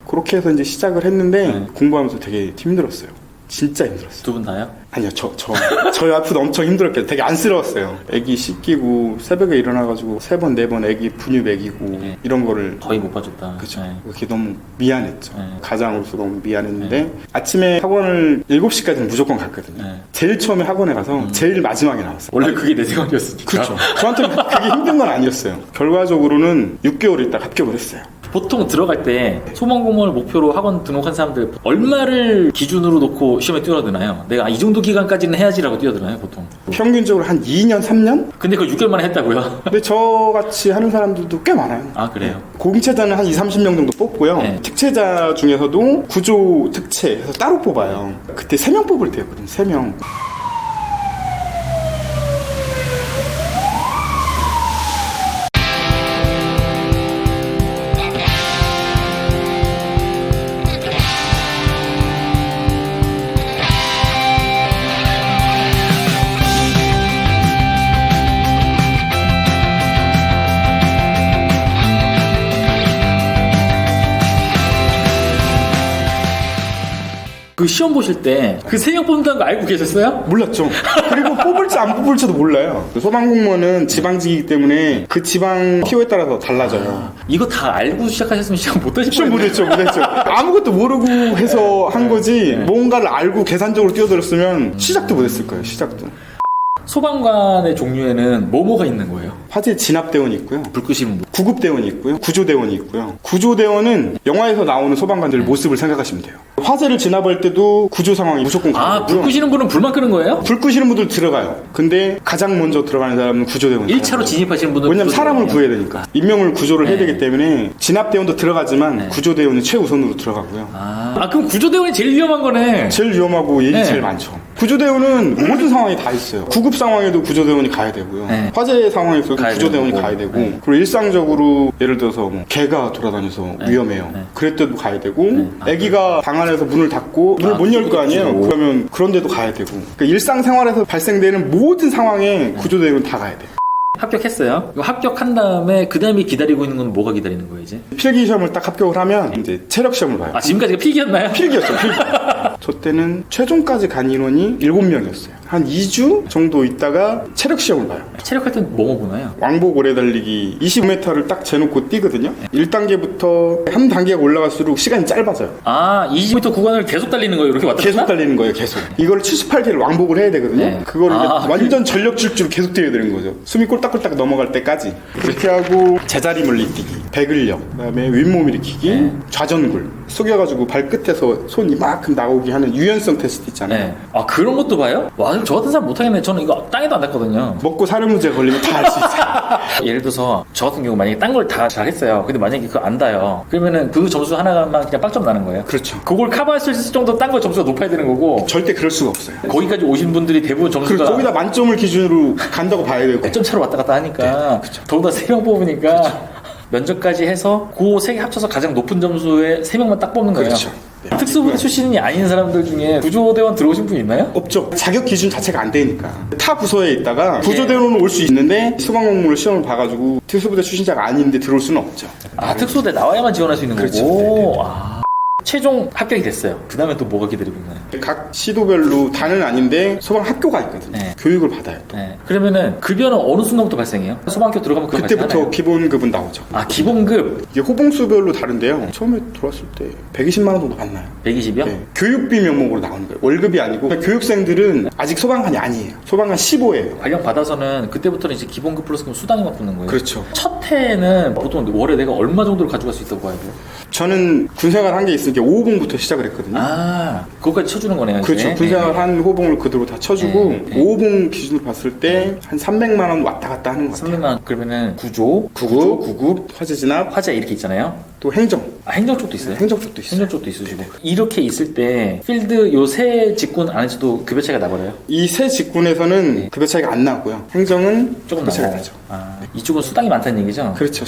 그렇게 해서 이제 시작을 했는데 공부하면서 되게 힘들었어요. 진짜 힘들었어요. 두 분 다요? 아니요, 저희 와이프도 엄청 힘들었겠어요. 되게 안쓰러웠어요. 애기 씻기고 새벽에 일어나가지고 3번, 4번 애기 분유 먹이고 이런 거를 거의 못 봐줬다. 그렇죠. 그게 너무 미안했죠. 가장으로서 너무 미안했는데 아침에 학원을 7시까지는 무조건 갔거든요. 제일 처음에 학원에 가서 제일 마지막에 나왔어요. 원래 그게 내 생각이었으니까. 그렇죠. 저한테는 그게 힘든 건 아니었어요. 결과적으로는 6개월 있다 합격을 했어요. 보통 들어갈 때 소방공무원을 목표로 학원 등록한 사람들 얼마를 기준으로 놓고 시험에 뛰어드나요? 내가 이 정도 기간까지는 해야지라고 뛰어드나요, 보통? 평균적으로 한 2년, 3년? 근데 그걸 6개월 만에 했다고요? 근데 저같이 하는 사람들도 꽤 많아요. 아, 그래요? 공채자는 한 20, 30명 정도 뽑고요. 네. 특채자 중에서도 구조 특채에서 따로 뽑아요. 그때 3명 뽑을 때였거든요. 3명. 그 시험 보실 때 그 3명 뽑는다는 거 알고 계셨어요? 몰랐죠. 그리고 뽑을지 안 뽑을지도 몰라요. 소방공무원은 지방직이기 때문에 그 지방 티오에 따라서 달라져요. 이거 다 알고 시작하셨으면 시험 못 하실 시험 뻔했네. 못했죠. 아무것도 모르고 해서 한 거지 뭔가를 알고 계산적으로 뛰어들었으면 시작도 못했을 거예요. 시작도. 소방관의 종류에는 뭐가 있는 거예요? 화재 진압대원이 있고요. 불 끄시는 분. 구급대원이 있고요. 구조대원이 있고요. 구조대원은 영화에서 나오는 소방관들 모습을 생각하시면 돼요. 화재를 진압할 때도 구조 상황이 무조건 가고요. 불 끄시는 분은 불만 끄는 거예요? 불 끄시는 분들 들어가요. 근데 가장 먼저 들어가는 사람은 구조대원이에요. 1차로 진입하시는 분들. 왜냐면 사람을 구해야 되니까. 인명을 구조를 해야 되기 때문에 진압대원도 들어가지만 구조대원이 최우선으로 들어가고요. 그럼 구조대원이 제일 위험한 거네. 제일 위험하고 일이 제일 많죠. 구조대원은 모든 상황이 다 있어요. 구급 상황에도 구조대원이 가야 되고요. 화재 상황에서도 구조대원이 가야 되고. 그리고 일상적으로 예를 들어서 뭐 개가 돌아다녀서 위험해요. 그럴 때도 가야 되고. 아기가 방 안에서 문을 닫고 문을 못 열 거 아니에요. 그러면 그런 데도 가야 되고. 그러니까 일상생활에서 발생되는 모든 상황에 구조대원은 다 가야 돼요. 합격했어요. 합격한 다음에 그 다음에 기다리고 있는 건 뭐가 기다리는 거예요, 이제? 필기 시험을 딱 합격을 하면 이제 체력 시험을 봐요. 지금까지가 필기였나요? 필기였죠, 필기. 저 때는 최종까지 간 인원이 7명이었어요. 한 2주 정도 있다가 체력 시험을 봐요. 체력할 땐 뭐 보나요? 왕복 오래 달리기 25m를 딱 재놓고 뛰거든요. 1단계부터 한 단계가 올라갈수록 시간이 짧아져요. 20m 구간을 계속 달리는 거예요, 이렇게 왔다 계속 갔다? 달리는 거예요, 계속. 이걸 78개를 왕복을 해야 되거든요. 그거를 완전 전력 질주로 계속 뛰어야 되는 거죠. 숨이 꼴딱꼴딱 넘어갈 때까지. 그렇게 하고 제자리 멀리뛰기, 배근력, 그다음에 윗몸 일으키기, 좌전굴, 숙여가지고 발끝에서 손 이만큼 나오게 하는 유연성 테스트 있잖아요. 그런 것도 봐요? 와, 저 같은 사람 못하겠네. 저는 이거 땅에도 안 닿거든요. 먹고 사는 문제 걸리면 다 할 수 있어요. 예를 들어서 저 같은 경우 만약에 딴 걸 다 잘했어요. 근데 만약에 그거 안 닿아요. 그러면은 그 점수 하나만 그냥 빵점 나는 거예요. 그렇죠. 그걸 커버할 수 있을 정도 딴 거 점수가 높아야 되는 거고. 절대 그럴 수가 없어요. 거기까지 오신 분들이 대부분 점수가 그리고 거기다 만점을 기준으로 간다고 봐야 되고. 몇 점 차로 왔다 갔다 하니까 더구나 3명 뽑으니까 면접까지 해서 그 3개 합쳐서 가장 높은 점수에 3명만 딱 뽑는 거예요. 그렇죠. 특수부대 출신이 아닌 사람들 중에 구조대원 들어오신 분 있나요? 없죠. 자격 기준 자체가 안 되니까. 타 부서에 있다가 구조대원으로 올 수 있는데 소방공무원 시험을 봐가지고 특수부대 출신자가 아닌데 들어올 수는 없죠. 특수부대 나와야만 지원할 수 있는 그렇죠. 거고. 최종 합격이 됐어요. 그 다음에 또 뭐가 기다리고 있나요? 각 시도별로 다는 아닌데 소방 학교가 있거든요. 교육을 받아요. 또. 그러면 급여는 어느 순간부터 발생해요? 소방학교 들어가면 그거 그때부터 발생하나요? 기본급은 나오죠. 기본급 이게 호봉수별로 다른데요. 처음에 들어왔을 때 120만 원 정도 받나요? 120이요? 네. 교육비 명목으로 나오는 거예요. 월급이 아니고 교육생들은 아직 소방관이 아니에요. 소방관 15예요. 관련 받아서는 그때부터는 이제 기본급 플러스 그럼 수당이만 붙는 거예요? 그렇죠. 첫 해에는 보통 월에 내가 얼마 정도를 가져갈 수 있다고 봐야 돼요? 저는 군생활 한 게 있으니까 5호봉부터 시작을 했거든요. 그거까지 쳐주는 거네요. 그렇죠. 이제. 군생활 한 호봉을 그대로 다 쳐주고 5호봉 기준으로 봤을 때 한 300만 원 왔다 갔다 하는 것 같아요. 300만 원 그러면은 구조, 구급, 화재 진압, 화재 이렇게 있잖아요. 또 행정. 행정 쪽도 있어요? 행정 쪽도 있어요. 행정 쪽도 있으시고. 이렇게 있을 때 필드 요 세 직군 안에서도 급여 차이가 나버려요? 이 세 직군에서는 급여 차이가 안 나고요. 행정은 조금 급여 차이가 나고. 나죠. 이쪽은 수당이 많다는 얘기죠? 그렇죠.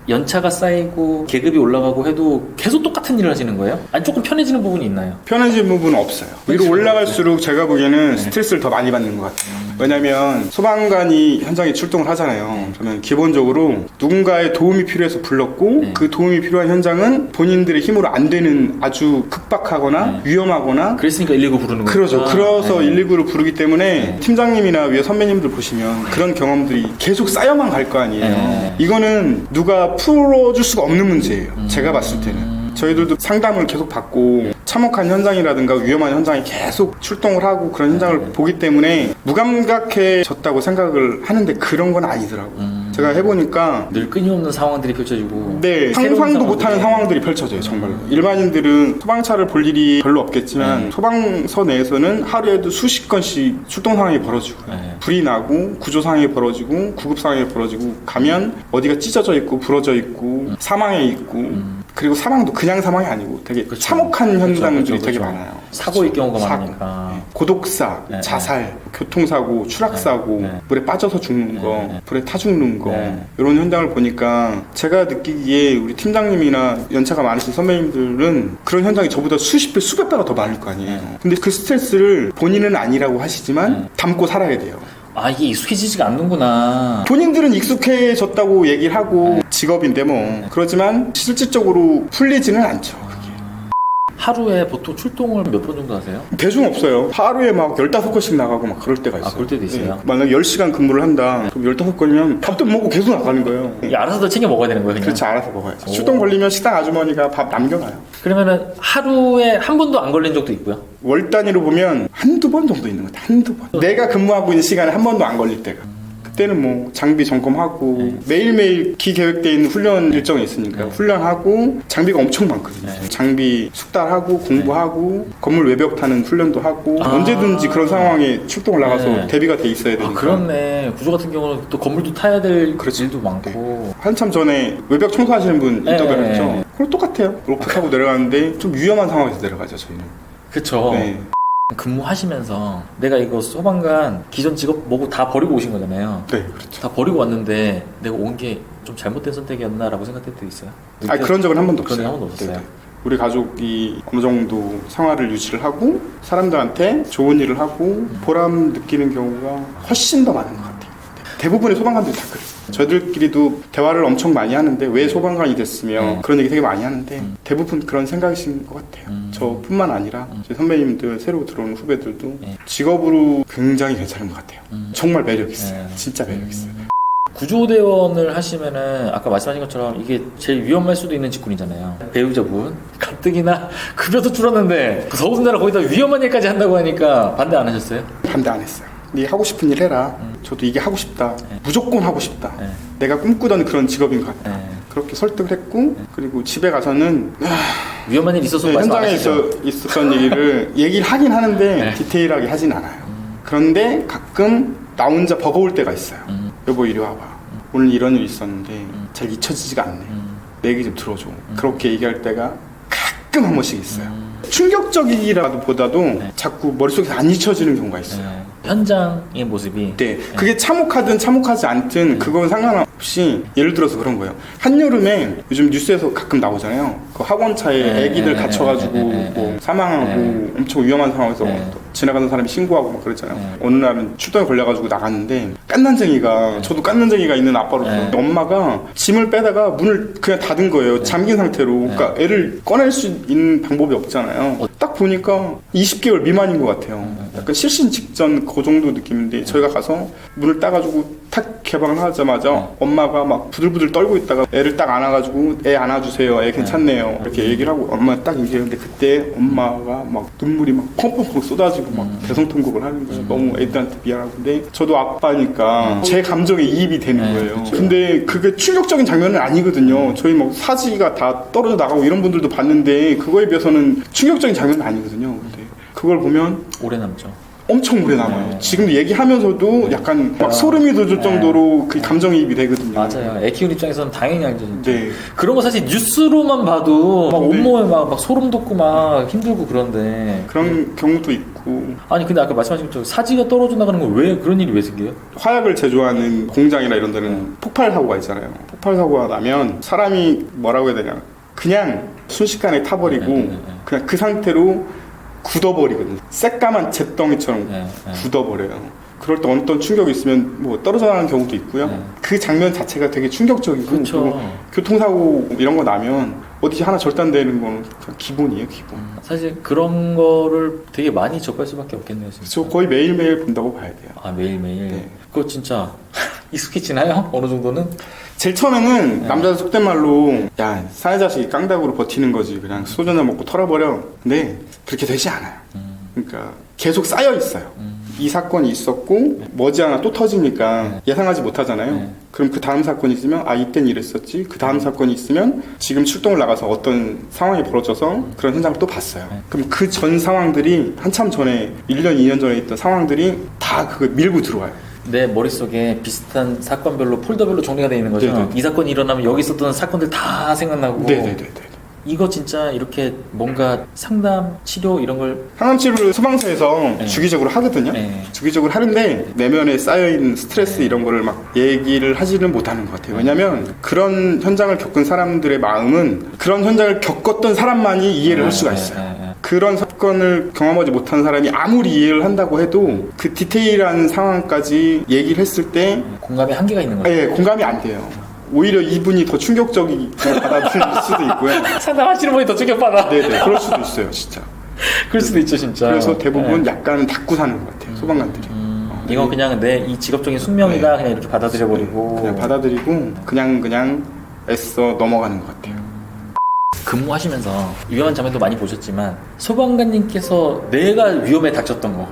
연차가 쌓이고 계급이 올라가고 해도 계속 똑같은 일을 하시는 거예요? 아니 조금 편해지는 부분이 있나요? 편해진 부분은 없어요. 위로 올라갈수록 제가 보기에는 스트레스를 더 많이 받는 것 같아요. 왜냐면 소방관이 현장에 출동을 하잖아요. 그러면 기본적으로 누군가의 도움이 필요해서 불렀고 그 도움이 필요한 현장은 본인들의 힘으로 안 되는 아주 급박하거나 위험하거나 그랬으니까 119 부르는 거죠. 그러죠. 그래서 119를 부르기 때문에 팀장님이나 위에 선배님들 보시면 그런 경험들이 계속 쌓여만 갈 거 아니에요. 이거는 누가 풀어줄 수가 없는 문제예요. 제가 봤을 때는. 저희들도 상담을 계속 받고 참혹한 현장이라든가 위험한 현장에 계속 출동을 하고 그런 현장을 보기 때문에 무감각해졌다고 생각을 하는데 그런 건 아니더라고요. 제가 해보니까 늘 끊임없는 상황들이 펼쳐지고 네, 상상도 못하는 상황들이 펼쳐져요. 정말로. 일반인들은 소방차를 볼 일이 별로 없겠지만 소방서 내에서는 하루에도 수십 건씩 출동 상황이 벌어지고 불이 나고 구조 상황이 벌어지고 구급 상황이 벌어지고 가면 어디가 찢어져 있고 부러져 있고 사망해 있고 그리고 사망도 그냥 사망이 아니고 되게 그쵸. 참혹한 현장들이 그쵸. 되게 많아요. 사고일 경우가 사고. 많으니까. 고독사, 자살, 교통사고, 추락사고, 물에 빠져서 죽는 거, 불에 타 죽는 거 이런 현장을 보니까 제가 느끼기에 우리 팀장님이나 연차가 많으신 선배님들은 그런 현장이 저보다 수십 배, 수백 배가 더 많을 거 아니에요. 근데 그 스트레스를 본인은 아니라고 하시지만 담고 살아야 돼요. 아, 이게 익숙해지지가 않는구나. 본인들은 익숙해졌다고 얘기를 하고 직업인데 뭐 그렇지만 실질적으로 풀리지는 않죠. 하루에 보통 출동을 몇 번 정도 하세요? 대중 없어요. 하루에 막 15건씩 나가고 막 그럴 때가 있어요. 아, 그럴 때도 있어요? 만약 10시간 근무를 한다. 그럼 15건이면 밥도 못 먹고 계속 나가는 거예요. 이게 알아서도 챙겨 먹어야 되는 거예요, 그냥? 그렇지, 알아서 먹어야지. 오. 출동 걸리면 식당 아주머니가 밥 남겨놔요. 그러면은 하루에 한 번도 안 걸린 적도 있고요? 월 단위로 보면 한두 번 정도 있는 것 같아. 한두 번. 내가 근무하고 있는 시간에 한 번도 안 걸릴 때가. 그때는 뭐 장비 점검하고 매일매일 기계획되어 있는 훈련 일정이 있으니까 훈련하고 장비가 엄청 많거든요. 장비 숙달하고 공부하고 건물 외벽 타는 훈련도 하고 언제든지 그런 상황에 출동을 나가서 대비가 돼 있어야 되니까. 아, 그렇네. 구조 같은 경우는 또 건물도 타야 될 그렇지. 일도 많고. 한참 전에 외벽 청소하시는 분 인터뷰를 했죠. 그럼 똑같아요. 로프 타고 내려가는데 좀 위험한 상황에서 내려가죠, 저희는. 그쵸. 네. 근무하시면서 내가 이거 소방관 기존 직업 뭐고 다 버리고 오신 거잖아요. 네, 그렇죠. 다 버리고 왔는데 내가 온 게 좀 잘못된 선택이었나라고 생각할 때 있어요? 아, 그런 적은 한 번도 그런 없어요. 적은 한 번도 없었어요. 네. 우리 가족이 어느 정도 생활을 유지를 하고 사람들한테 좋은 일을 하고 보람 느끼는 경우가 훨씬 더 많은 것 같아요. 대부분의 소방관들이 다 그래요. 저희들끼리도 대화를 엄청 많이 하는데 왜 소방관이 됐으며 그런 얘기 되게 많이 하는데 대부분 그런 생각이신 것 같아요. 저뿐만 아니라 제 선배님들 새로 들어오는 후배들도 직업으로 굉장히 괜찮은 것 같아요. 정말 매력 있어요. 진짜 매력 있어요. 구조대원을 하시면은 아까 말씀하신 것처럼 이게 제일 위험할 수도 있는 직군이잖아요. 배우자분 가뜩이나 급여도 줄었는데 그 더운 나라 거기다 위험한 일까지 한다고 하니까 반대 안 하셨어요? 반대 안 했어요. 네 하고 싶은 일 해라. 저도 이게 하고 싶다. 무조건 하고 싶다. 내가 꿈꾸던 그런 직업인 것 같다. 그렇게 설득을 했고 그리고 집에 가서는 위험한 일 있어서 말씀 안 현장에 하시죠? 있었던 얘기를 얘기를 하긴 하는데 디테일하게 하진 않아요. 그런데 가끔 나 혼자 버거울 때가 있어요. 여보 이리 와봐. 오늘 이런 일이 있었는데 잘 잊혀지지가 않네. 내 얘기 좀 들어줘. 그렇게 얘기할 때가 가끔 한 번씩 있어요. 충격적이라도 보다도 자꾸 머릿속에서 안 잊혀지는 경우가 있어요. 현장의 모습이 네, 그게 참혹하든 참혹하지 않든 그건 상관없이 예를 들어서 그런 거예요. 한여름에 요즘 뉴스에서 가끔 나오잖아요. 그 학원차에 애기들 갇혀가지고 뭐 사망하고 엄청 위험한 상황에서 지나가는 사람이 신고하고 막 그랬잖아요. 어느 날은 출동에 걸려가지고 나갔는데 깐난쟁이가 저도 깐난쟁이가 있는 아빠로서 엄마가 짐을 빼다가 문을 그냥 닫은 거예요. 잠긴 상태로. 그러니까 애를 꺼낼 수 있는 방법이 없잖아요. 딱 보니까 20개월 미만인 것 같아요. 약간 실신 직전 그 정도 느낌인데 저희가 가서 문을 따가지고 탁 개방을 하자마자 엄마가 막 부들부들 떨고 있다가 애를 딱 안아가지고 애 안아주세요. 애 괜찮네요. 이렇게 얘기를 하고 엄마 딱 얘기했는데 그때 엄마가 막 눈물이 막 펑펑펑 쏟아지고 막 대성통곡을 하는 거예요. 너무 애들한테 미안하고 근데 저도 아빠니까 제 감정에 이입이 되는 거예요. 근데 그게 충격적인 장면은 아니거든요. 저희 뭐 사지가 다 떨어져 나가고 이런 분들도 봤는데 그거에 비해서는 충격적인 장면은 아니거든요. 근데 그걸 보면 오래 남죠. 엄청 오래 남아요. 지금 얘기하면서도 약간 막 소름이 돋을 정도로 그 감정이입이 되거든요. 맞아요. 애 키우는 입장에서는 당연히 알죠. 진짜. 네. 그런 거 사실 뉴스로만 봐도 막 네. 온몸에 막 소름 돋고 막 힘들고 그런데 그런 경우도 있고 아니 근데 아까 말씀하신 것처럼 사지가 떨어져 나가는 건 왜 그런 일이 왜 생겨요? 화약을 제조하는 공장이나 이런 데는 폭발 사고가 있잖아요. 폭발 사고가 나면 사람이 뭐라고 해야 되냐 그냥 순식간에 타버리고 그냥 그 상태로 굳어버리거든요. 새까만 잿덩이처럼 네. 굳어버려요. 그럴 때 어떤 충격이 있으면 뭐 떨어져 나가는 경우도 있고요. 네. 그 장면 자체가 되게 충격적이고 그쵸. 그리고 교통사고 이런 거 나면 어디 하나 절단되는 거는 그냥 기본이에요, 기본. 사실 그런 거를 되게 많이 접할 수밖에 없겠네요. 진짜. 저 거의 매일매일 본다고 봐야 돼요. 아 매일매일. 네. 그거 진짜 익숙해지나요? 어느 정도는? 제일 처음에는 네. 남자들 속된 말로 야 사내 자식이 깡닭으로 버티는 거지 그냥 소주 한잔 먹고 털어버려. 근데 그렇게 되지 않아요. 그러니까 계속 쌓여 있어요. 이 사건이 있었고 머지않아 또 터지니까 예상하지 못하잖아요. 네. 그럼 그 다음 사건이 있으면 아 이땐 이랬었지. 그 다음 사건이 있으면 지금 출동을 나가서 어떤 상황이 벌어져서 그런 현장을 또 봤어요. 네. 그럼 그 전 상황들이 한참 전에 1년 2년 전에 있던 상황들이 다 그걸 밀고 들어와요. 내 머릿속에 비슷한 사건별로 폴더별로 정리가 되어 있는 거죠. 네네. 이 사건이 일어나면 여기 있었던 사건들 다 생각나고. 네네네. 이거 진짜 이렇게 뭔가 상담, 치료 이런 걸 항암치료를 소방서에서 네. 주기적으로 하거든요. 네. 주기적으로 하는데 내면에 쌓여있는 스트레스 이런 거를 막 얘기를 하지는 못하는 것 같아요. 왜냐면 그런 현장을 겪은 사람들의 마음은 그런 현장을 겪었던 사람만이 이해를 할 수가 있어요. 그런 사건을 경험하지 못한 사람이 아무리 이해를 한다고 해도 그 디테일한 상황까지 얘기를 했을 때 공감의 한계가 있는 거죠. 예, 공감이 안 돼요. 오히려 이분이 더 충격적이게 받아들일 수도 있고요. 상담하시는 분이 더 충격받아. 네네, 그럴 수도 있어요, 진짜. 그럴 수도 있죠, 진짜. 그래서 대부분 약간 닫고 사는 것 같아요, 소방관들이. 이건 그냥 내 이 직업적인 숙명이다 네. 그냥 이렇게 받아들여버리고 그냥 받아들이고 그냥 애써 넘어가는 것 같아요. 근무하시면서 위험한 장면도 많이 보셨지만 소방관님께서 내가 위험에 닥쳤던 거